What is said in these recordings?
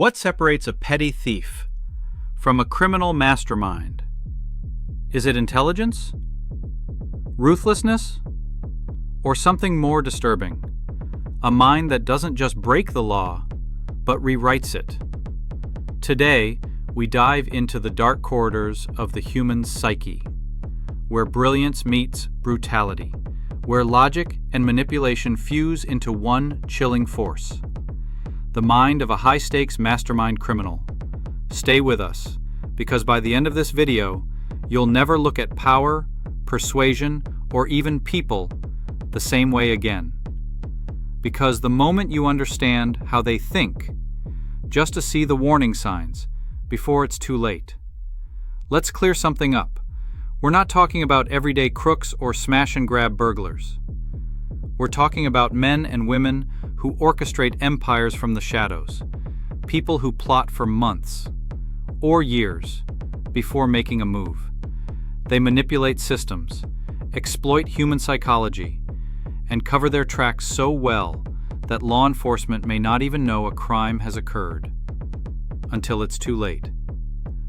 What separates a petty thief from a criminal mastermind? Is it intelligence? Ruthlessness? Or something more disturbing? A mind that doesn't just break the law, but rewrites it. Today, we dive into the dark corridors of the human psyche, where brilliance meets brutality, where logic and manipulation fuse into one chilling force. The mind of a high-stakes mastermind criminal. Stay with us, because by the end of this video, you'll never look at power, persuasion, or even people the same way again. Because the moment you understand how they think, just to see the warning signs before it's too late. Let's clear something up. We're not talking about everyday crooks or smash-and-grab burglars. We're talking about men and women who orchestrate empires from the shadows, people who plot for months or years before making a move. They manipulate systems, exploit human psychology, and cover their tracks so well that law enforcement may not even know a crime has occurred until it's too late.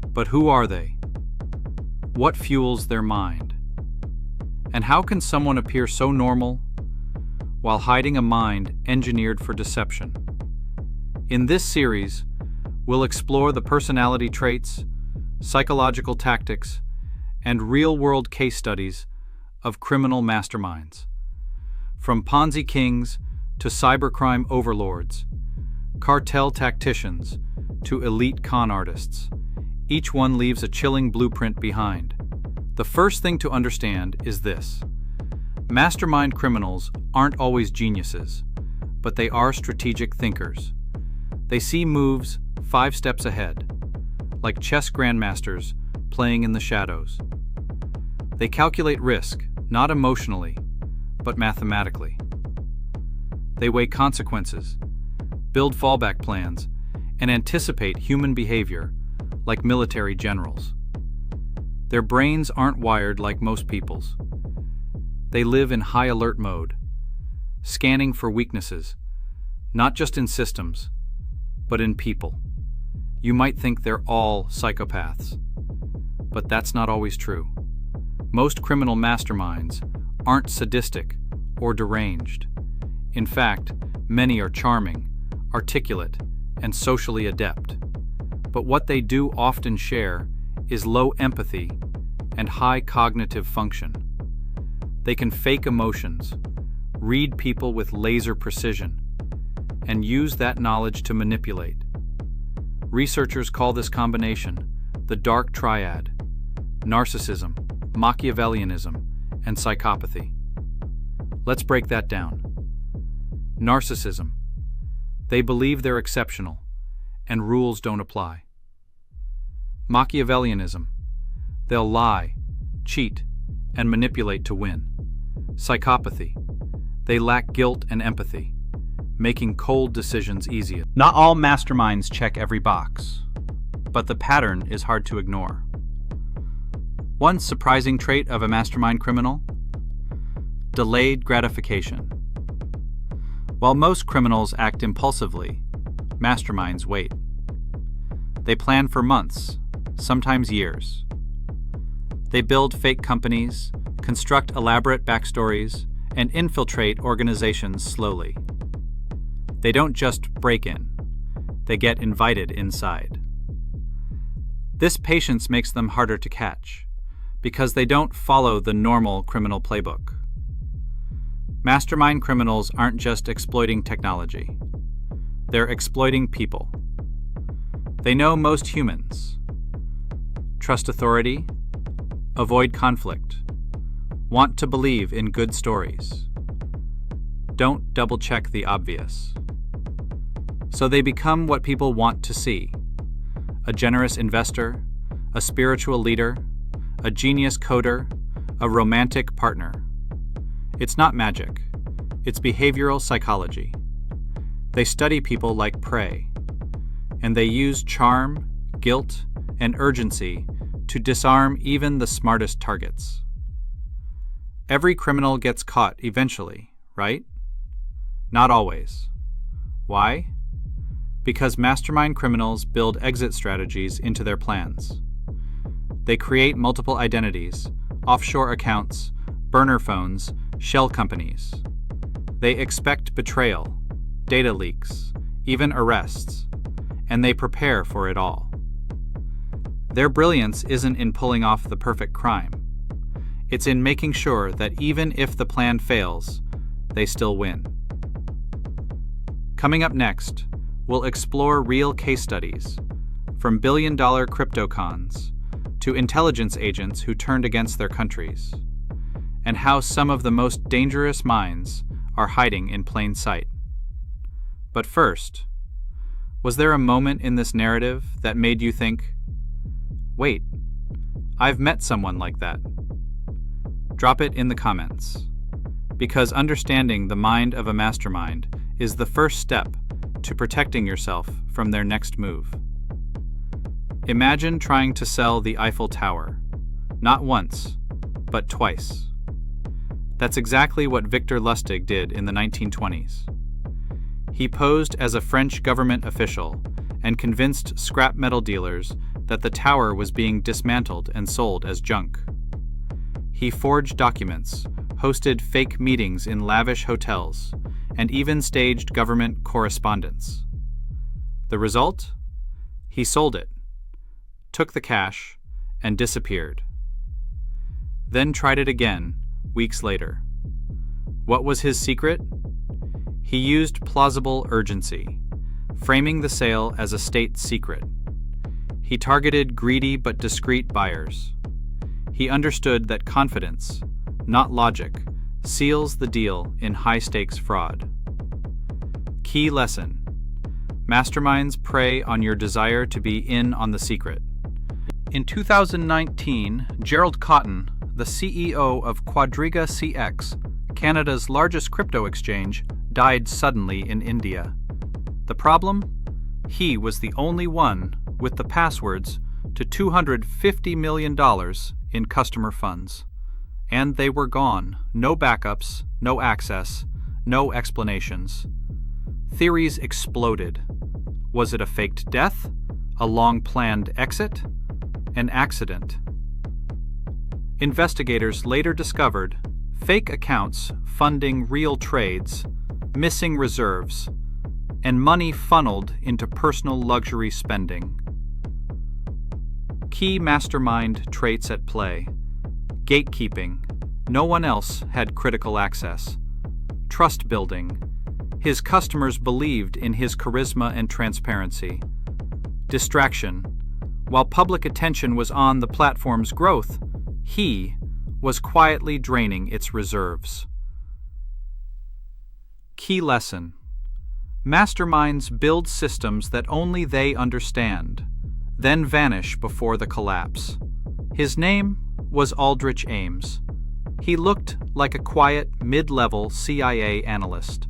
But who are they? What fuels their mind? And how can someone appear so normal while hiding a mind engineered for deception? In this series, we'll explore the personality traits, psychological tactics, and real-world case studies of criminal masterminds. From Ponzi kings to cybercrime overlords, cartel tacticians to elite con artists, each one leaves a chilling blueprint behind. The first thing to understand is this. Mastermind criminals aren't always geniuses, but they are strategic thinkers. They see moves 5 steps ahead, like chess grandmasters playing in the shadows. They calculate risk, not emotionally, but mathematically. They weigh consequences, build fallback plans, and anticipate human behavior like military generals. Their brains aren't wired like most people's. They live in high alert mode, scanning for weaknesses, not just in systems, but in people. You might think they're all psychopaths, but that's not always true. Most criminal masterminds aren't sadistic or deranged. In fact, many are charming, articulate, and socially adept. But what they do often share is low empathy and high cognitive function. They can fake emotions, read people with laser precision, and use that knowledge to manipulate. Researchers call this combination the dark triad: narcissism, Machiavellianism, and psychopathy. Let's break that down. Narcissism. They believe they're exceptional, and rules don't apply. Machiavellianism. They'll lie, cheat, and manipulate to win. Psychopathy. They lack guilt and empathy, making cold decisions easier. Not all masterminds check every box, but the pattern is hard to ignore. One surprising trait of a mastermind criminal? Delayed gratification. While most criminals act impulsively, masterminds wait. They plan for months, sometimes years. They build fake companies, construct elaborate backstories, and infiltrate organizations slowly. They don't just break in, they get invited inside. This patience makes them harder to catch, because they don't follow the normal criminal playbook. Mastermind criminals aren't just exploiting technology. They're exploiting people. They know most humans. Trust authority, avoid conflict, want to believe in good stories. Don't double-check the obvious. So they become what people want to see: a generous investor, a spiritual leader, a genius coder, a romantic partner. It's not magic. It's behavioral psychology. They study people like prey, and they use charm, guilt, and urgency to disarm even the smartest targets. Every criminal gets caught eventually, right? Not always. Why? Because mastermind criminals build exit strategies into their plans. They create multiple identities, offshore accounts, burner phones, shell companies. They expect betrayal, data leaks, even arrests, and they prepare for it all. Their brilliance isn't in pulling off the perfect crime. It's in making sure that even if the plan fails, they still win. Coming up next, we'll explore real case studies, from billion-dollar crypto cons to intelligence agents who turned against their countries, and how some of the most dangerous minds are hiding in plain sight. But first, was there a moment in this narrative that made you think, wait, I've met someone like that? Drop it in the comments, because understanding the mind of a mastermind is the first step to protecting yourself from their next move. Imagine trying to sell the Eiffel Tower, not once, but twice. That's exactly what Victor Lustig did in the 1920s. He posed as a French government official and convinced scrap metal dealers that the tower was being dismantled and sold as junk. He forged documents, hosted fake meetings in lavish hotels, and even staged government correspondence. The result? He sold it, took the cash, and disappeared. Then tried it again, weeks later. What was his secret? He used plausible urgency, framing the sale as a state secret. He targeted greedy but discreet buyers. He understood that confidence, not logic, seals the deal in high-stakes fraud. Key lesson: masterminds prey on your desire to be in on the secret. In 2019, Gerald Cotton, the CEO of Quadriga CX, Canada's largest crypto exchange, died suddenly in India. The problem? He was the only one with the passwords to $250 million in customer funds. And they were gone. No backups, no access, no explanations. Theories exploded. Was it a faked death? A long-planned exit? An accident? Investigators later discovered fake accounts funding real trades, missing reserves, and money funneled into personal luxury spending. Key mastermind traits at play: gatekeeping, no one else had critical access; trust building, his customers believed in his charisma and transparency; distraction, while public attention was on the platform's growth, he was quietly draining its reserves. Key lesson: masterminds build systems that only they understand, then vanish before the collapse. His name was Aldrich Ames. He looked like a quiet, mid-level CIA analyst.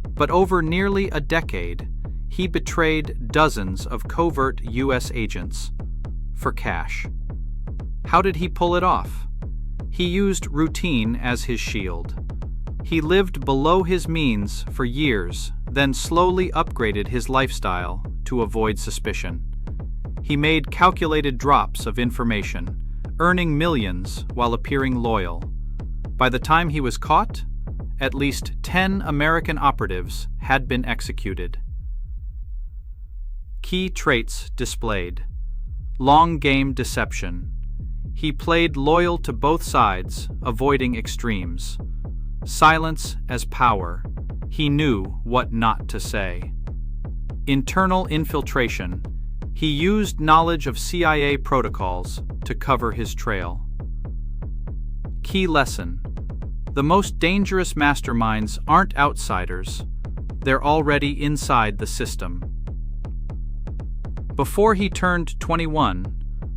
But over nearly a decade, he betrayed dozens of covert U.S. agents for cash. How did he pull it off? He used routine as his shield. He lived below his means for years, then slowly upgraded his lifestyle to avoid suspicion. He made calculated drops of information, earning millions while appearing loyal. By the time he was caught, at least 10 American operatives had been executed. Key traits displayed: long-game deception. He played loyal to both sides, avoiding extremes. Silence as power. He knew what not to say. Internal infiltration. He used knowledge of CIA protocols to cover his trail. Key lesson: the most dangerous masterminds aren't outsiders. They're already inside the system. Before he turned 21,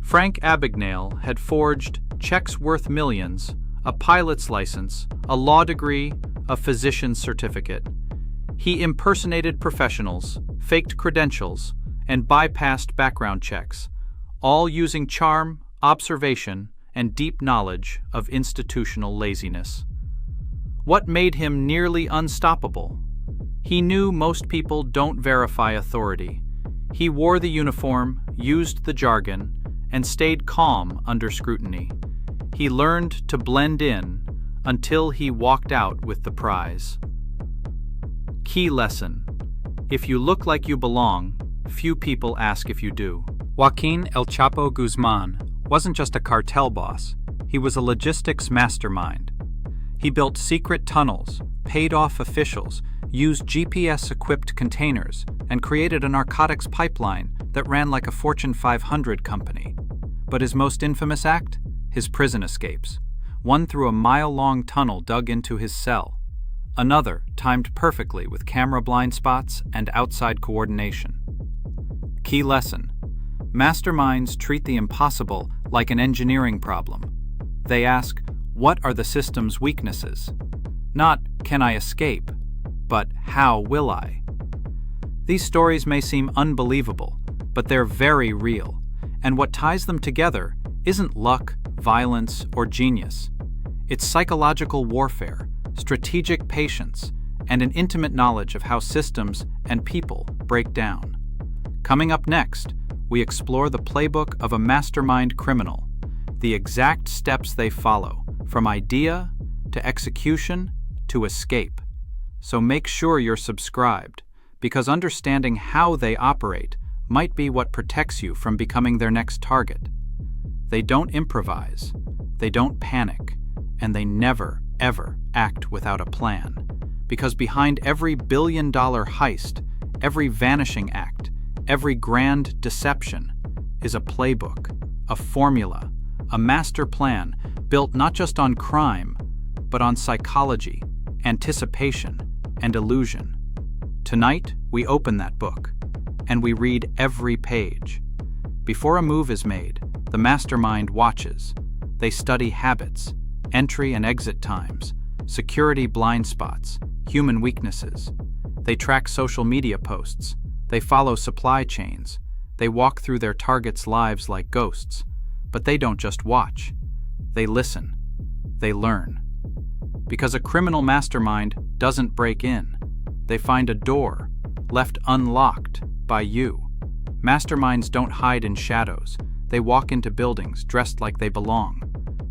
Frank Abagnale had forged checks worth millions, a pilot's license, a law degree, a physician's certificate. He impersonated professionals, faked credentials, and bypassed background checks, all using charm, observation, and deep knowledge of institutional laziness. What made him nearly unstoppable? He knew most people don't verify authority. He wore the uniform, used the jargon, and stayed calm under scrutiny. He learned to blend in until he walked out with the prize. Key lesson: if you look like you belong, few people ask if you do. Joaquin El Chapo Guzman wasn't just a cartel boss, he was a logistics mastermind. He built secret tunnels, paid off officials, used GPS-equipped containers, and created a narcotics pipeline that ran like a Fortune 500 company. But his most infamous act? His prison escapes. One through a mile-long tunnel dug into his cell. Another timed perfectly with camera blind spots and outside coordination. Key lesson: masterminds treat the impossible like an engineering problem. They ask, what are the system's weaknesses? Not, can I escape? But how will I? These stories may seem unbelievable, but they're very real. And what ties them together isn't luck, violence, or genius. It's psychological warfare, strategic patience, and an intimate knowledge of how systems and people break down. Coming up next, we explore the playbook of a mastermind criminal, the exact steps they follow, from idea to execution to escape. So make sure you're subscribed, because understanding how they operate might be what protects you from becoming their next target. They don't improvise, they don't panic, and they never, ever act without a plan. Because behind every billion-dollar heist, every vanishing act, every grand deception is a playbook, a formula, a master plan built not just on crime, but on psychology, anticipation, and illusion. Tonight, we open that book, and we read every page. Before a move is made, the mastermind watches. They study habits, entry and exit times, security blind spots, human weaknesses. They track social media posts. They follow supply chains. They walk through their targets' lives like ghosts. But they don't just watch. They listen. They learn. Because a criminal mastermind doesn't break in. They find a door left unlocked by you. Masterminds don't hide in shadows. They walk into buildings dressed like they belong.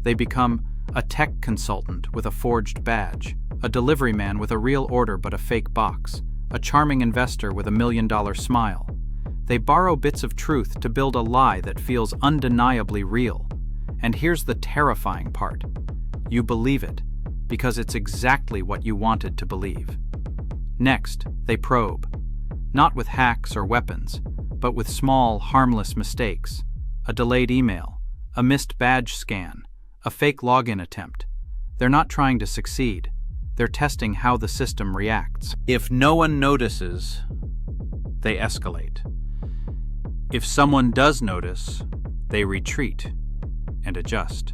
They become a tech consultant with a forged badge, a delivery man with a real order but a fake box, a charming investor with $1 million smile. They borrow bits of truth to build a lie that feels undeniably real. And here's the terrifying part. You believe it, because it's exactly what you wanted to believe. Next, they probe. Not with hacks or weapons, but with small, harmless mistakes. A delayed email, a missed badge scan, a fake login attempt. They're not trying to succeed. They're testing how the system reacts. If no one notices, they escalate. If someone does notice, they retreat and adjust.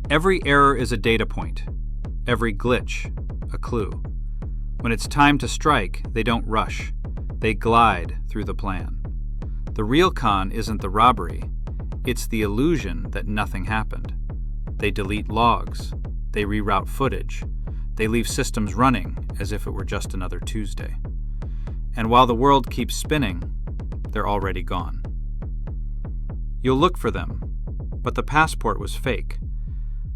Every error is a data point, every glitch a clue. When it's time to strike, they don't rush. They glide through the plan. The real con isn't the robbery, it's the illusion that nothing happened. They delete logs, they reroute footage, they leave systems running as if it were just another Tuesday. And while the world keeps spinning, they're already gone. You'll look for them, but the passport was fake.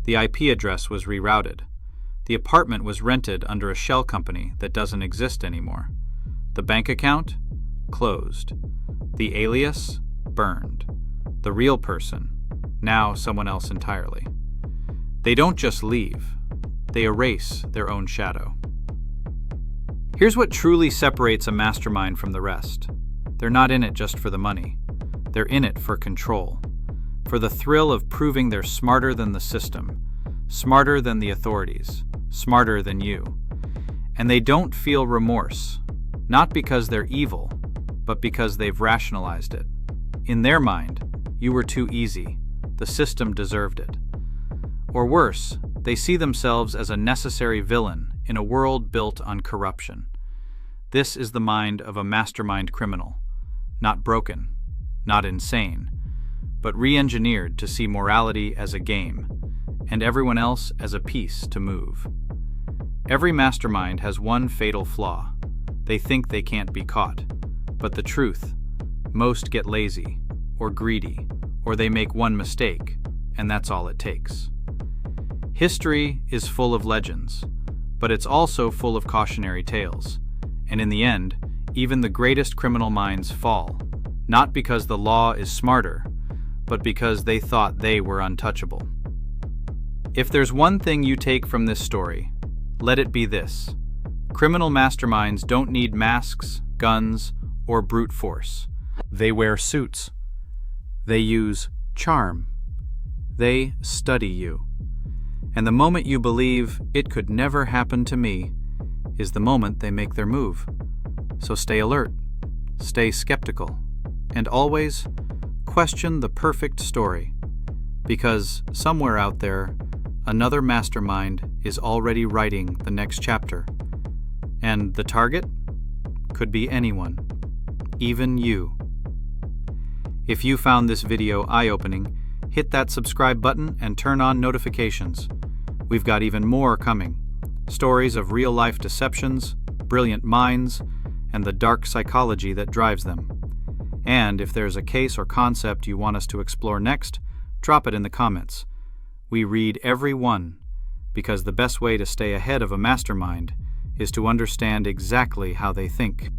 The IP address was rerouted. The apartment was rented under a shell company that doesn't exist anymore. The bank account? Closed. The alias? Burned. The real person? Now someone else entirely. They don't just leave. They erase their own shadow. Here's what truly separates a mastermind from the rest. They're not in it just for the money. They're in it for control. For the thrill of proving they're smarter than the system, smarter than the authorities, smarter than you. And they don't feel remorse, not because they're evil, but because they've rationalized it. In their mind, you were too easy. The system deserved it. Or worse, they see themselves as a necessary villain in a world built on corruption. This is the mind of a mastermind criminal. Not broken, not insane, but re-engineered to see morality as a game, and everyone else as a piece to move. Every mastermind has one fatal flaw. They think they can't be caught. But the truth, most get lazy, or greedy, or they make one mistake, and that's all it takes. History is full of legends, but it's also full of cautionary tales, and in the end, even the greatest criminal minds fall, not because the law is smarter, but because they thought they were untouchable. If there's one thing you take from this story, let it be this: criminal masterminds don't need masks, guns, or brute force. They wear suits. They use charm. They study you. And the moment you believe it could never happen to me is the moment they make their move. So stay alert, stay skeptical, and always question the perfect story, because somewhere out there, another mastermind is already writing the next chapter. And the target could be anyone, even you. If you found this video eye-opening, hit that subscribe button and turn on notifications. We've got even more coming. Stories of real-life deceptions, brilliant minds, and the dark psychology that drives them. And if there's a case or concept you want us to explore next, drop it in the comments. We read every one, because the best way to stay ahead of a mastermind is to understand exactly how they think.